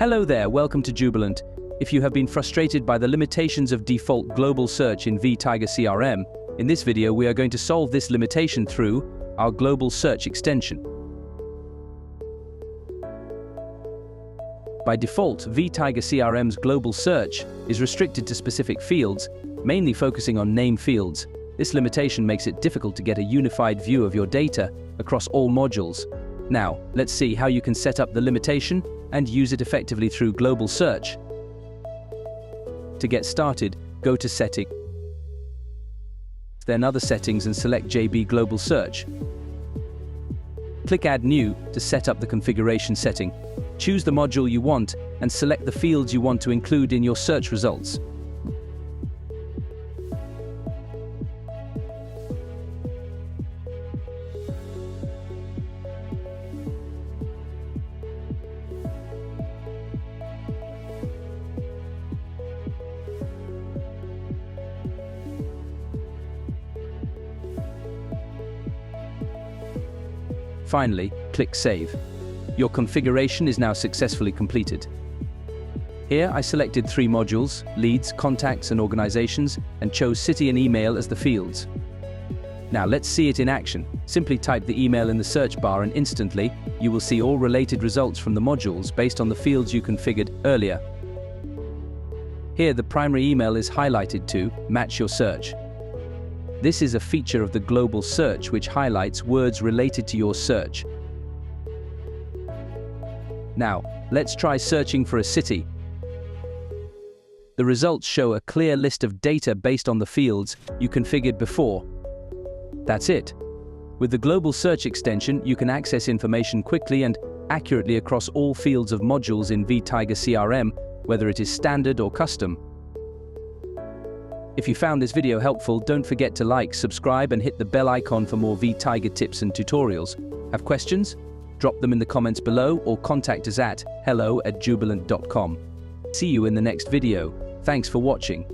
Hello there, welcome to Joobilant. If you have been frustrated by the limitations of default global search in Vtiger CRM, in this video we are going to solve this limitation through our global search extension. By default, Vtiger CRM's global search is restricted to specific fields, mainly focusing on name fields. This limitation makes it difficult to get a unified view of your data across all modules. Now, let's see how you can set up the limitation and use it effectively through global search. To get started, go to Settings, then Other Settings and select JB Global Search. Click Add New to set up the configuration setting. Choose the module you want and select the fields you want to include in your search results. Finally, click Save. Your configuration is now successfully completed. Here I selected 3 modules, leads, contacts and organizations, and chose city and email as the fields. Now let's see it in action. Simply type the email in the search bar and instantly, you will see all related results from the modules based on the fields you configured earlier. Here the primary email is highlighted to match your search. This is a feature of the global search which highlights words related to your search. Now, let's try searching for a city. The results show a clear list of data based on the fields you configured before. That's it. With the global search extension, you can access information quickly and accurately across all fields of modules in Vtiger CRM, whether it is standard or custom. If you found this video helpful, don't forget to like, subscribe and hit the bell icon for more Vtiger tips and tutorials. Have questions? Drop them in the comments below or contact us at hello@joobilant.com. See you in the next video. Thanks for watching.